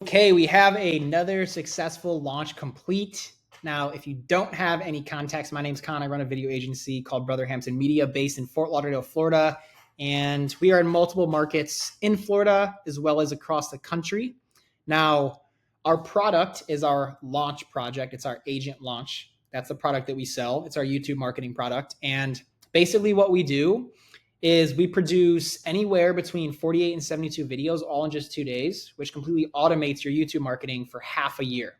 Okay, we have another successful launch complete. Now, if you don't have any context, my name's Con. I run a video agency called Brotherhampton Media based in Fort Lauderdale, Florida. And we are in multiple markets in Florida as well as across the country. Now, our product is our launch project. It's our agent launch. That's the product that we sell. It's our YouTube marketing product. And basically what we do is we produce anywhere between 48 and 72 videos all in just 2 days, which completely automates your YouTube marketing for half a year.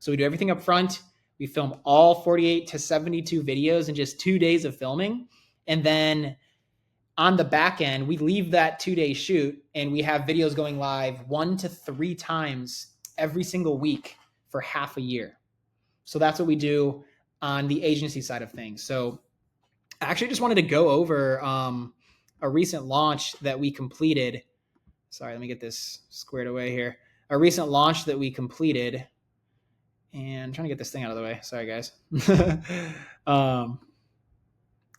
So we do everything up front. We film all 48 to 72 videos in just 2 days of filming. And then on the back end, we leave that 2-day shoot and we have videos going live 1 to 3 times every single week for half a year. So that's what we do on the agency side of things. So I actually just wanted to go over a recent launch that we completed. Sorry, let me get this squared away here. A recent launch that we completed. And I'm trying to get this thing out of the way. Sorry, guys.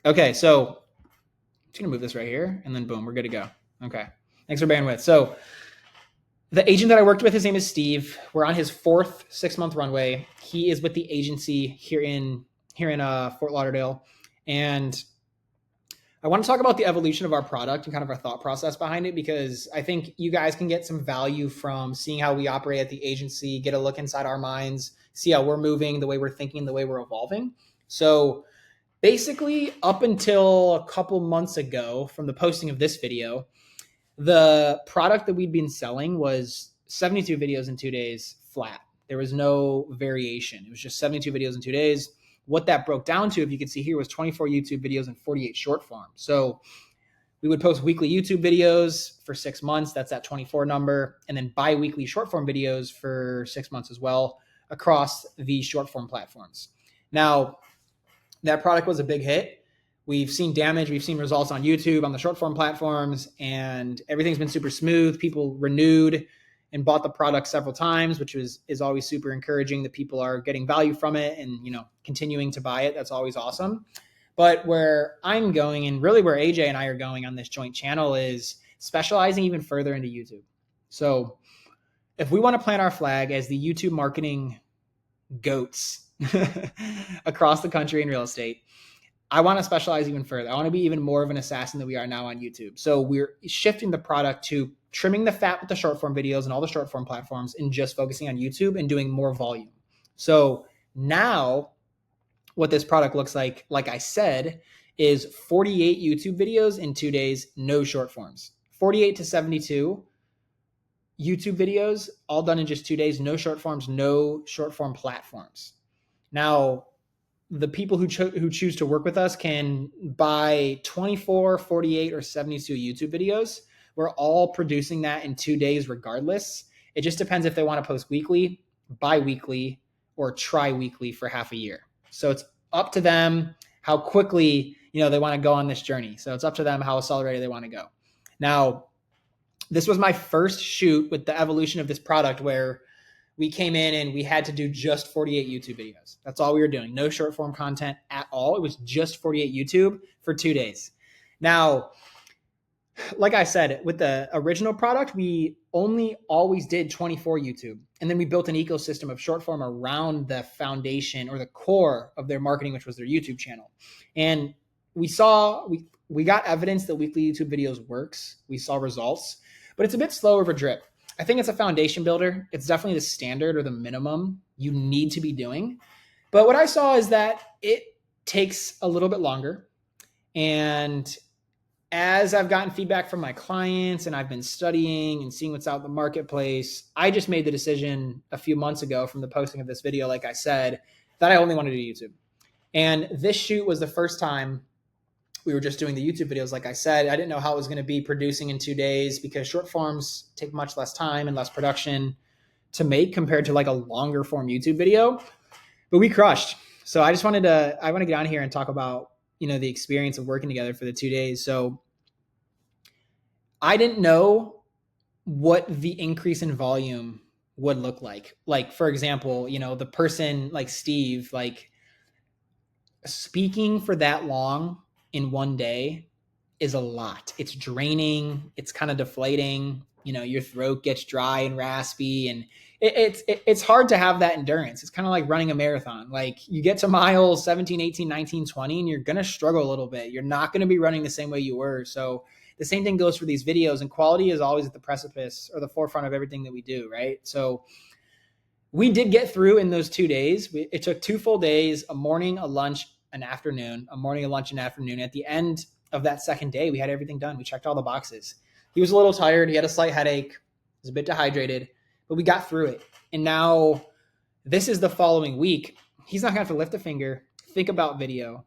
Okay, so I'm just going to move this right here. And then boom, we're good to go. Okay, thanks for bearing with. So the agent that I worked with, his name is Steve. We're on his 4th 6-month runway. He is with the agency here in Fort Lauderdale. And I want to talk about the evolution of our product and kind of our thought process behind it, because I think you guys can get some value from seeing how we operate at the agency, get a look inside our minds, see how we're moving, the way we're thinking, the way we're evolving. So basically, up until a couple months ago from the posting of this video, the product that we'd been selling was 72 videos in 2 days flat. There was no variation. It was just 72 videos in 2 days. What that broke down to, if you can see here, was 24 YouTube videos and 48 short form. So we would post weekly YouTube videos for 6 months. That's that 24 number. And then bi-weekly short form videos for 6 months as well across the short form platforms. Now, that product was a big hit. We've seen damage. We've seen results on YouTube, on the short form platforms, and everything's been super smooth. People renewed and bought the product several times, which is always super encouraging that people are getting value from it and, continuing to buy it. That's always awesome. But where I'm going, and really where AJ and I are going on this joint channel, is specializing even further into YouTube. So if we want to plant our flag as the YouTube marketing goats across the country in real estate, I want to specialize even further. I want to be even more of an assassin than we are now on YouTube. So we're shifting the product to trimming the fat with the short form videos and all the short form platforms and just focusing on YouTube and doing more volume. So now what this product looks like I said, is 48 YouTube videos in 2 days, no short forms. 48 to 72 YouTube videos, all done in just 2 days, no short forms, no short form platforms. Now, the people who choose to work with us can buy 24, 48, or 72 YouTube videos. We're all producing that in 2 days regardless. It just depends if they want to post weekly, bi-weekly, or tri-weekly for half a year. So it's up to them how quickly they want to go on this journey. So it's up to them how accelerated they want to go. Now, this was my first shoot with the evolution of this product where we came in and we had to do just 48 YouTube videos. That's all we were doing. No short form content at all. It was just 48 YouTube for 2 days. Now, like I said, with the original product, we only always did 24 YouTube. And then we built an ecosystem of short form around the foundation or the core of their marketing, which was their YouTube channel. And we got evidence that weekly YouTube videos works. We saw results, but it's a bit slower of a drip. I think it's a foundation builder. It's definitely the standard or the minimum you need to be doing. But what I saw is that it takes a little bit longer. And as I've gotten feedback from my clients and I've been studying and seeing what's out in the marketplace, I just made the decision a few months ago from the posting of this video, like I said, that I only wanted to do YouTube. And this shoot was the first time we were just doing the YouTube videos. Like I said, I didn't know how it was going to be producing in 2 days because short forms take much less time and less production to make compared to like a longer form YouTube video, but we crushed. So I want to get on here and talk about, the experience of working together for the 2 days. So I didn't know what the increase in volume would look like. Like, for example, the person like Steve, like speaking for that long in 1 day is a lot. It's draining. It's kind of deflating. your throat gets dry and raspy, and it's hard to have that endurance. It's kind of like running a marathon. Like you get to miles 17, 18, 19, 20, and you're going to struggle a little bit. You're not going to be running the same way you were. So the same thing goes for these videos, and quality is always at the precipice or the forefront of everything that we do, right? So we did get through in those 2 days. It took 2 full days, a morning, a lunch, an afternoon, a morning, a lunch, an afternoon. At the end of that second day, we had everything done. We checked all the boxes. He was a little tired. He had a slight headache. He was a bit dehydrated, but we got through it. And now this is the following week. He's not going to have to lift a finger, think about video,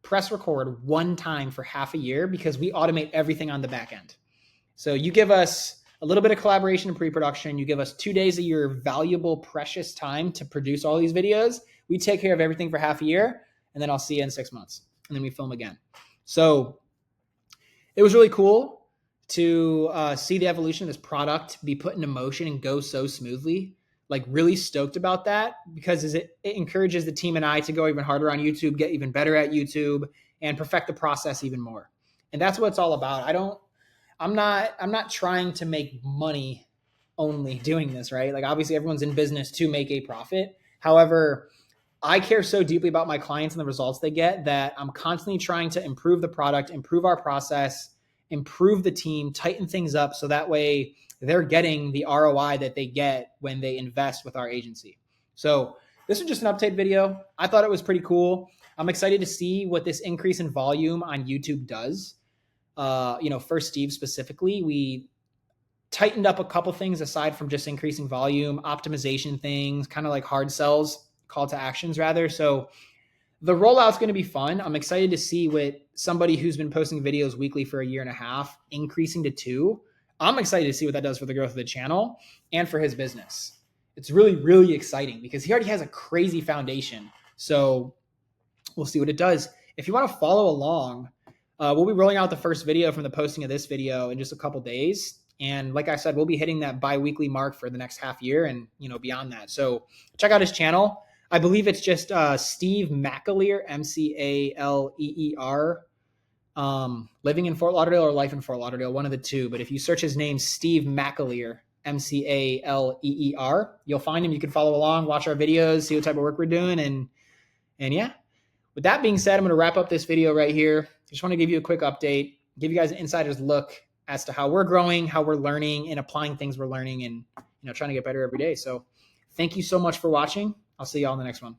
press record one time for half a year because we automate everything on the back end. So you give us a little bit of collaboration and pre-production. You give us 2 days of your valuable, precious time to produce all these videos. We take care of everything for half a year, and then I'll see you in 6 months. And then we film again. So it was really cool to see the evolution of this product be put into motion and go so smoothly. Like really stoked about that because it encourages the team and I to go even harder on YouTube, get even better at YouTube, and perfect the process even more. And that's what it's all about. I'm not trying to make money only doing this, right? Like obviously everyone's in business to make a profit. However, I care so deeply about my clients and the results they get that I'm constantly trying to improve the product, improve our process, improve the team, tighten things up so that way they're getting the ROI that they get when they invest with our agency. So this was just an update video. I thought it was pretty cool. I'm excited to see what this increase in volume on YouTube does. For Steve specifically, we tightened up a couple things aside from just increasing volume, optimization things, kind of like hard sells, call to actions rather. So the rollout's going to be fun. I'm excited to see what somebody who's been posting videos weekly for a year and a half, increasing to 2. I'm excited to see what that does for the growth of the channel and for his business. It's really, really exciting because he already has a crazy foundation. So we'll see what it does. If you want to follow along, we'll be rolling out the first video from the posting of this video in just a couple days. And like I said, we'll be hitting that bi-weekly mark for the next half year and beyond that. So check out his channel. I believe it's just Steve McAleer, MCALEER, living in Fort Lauderdale or life in Fort Lauderdale, one of the two. But if you search his name, Steve McAleer, MCALEER, you'll find him. You can follow along, watch our videos, see what type of work we're doing. And yeah, with that being said, I'm going to wrap up this video right here. Just want to give you a quick update, give you guys an insider's look as to how we're growing, how we're learning and applying things we're learning and, trying to get better every day. So thank you so much for watching. I'll see y'all in the next one.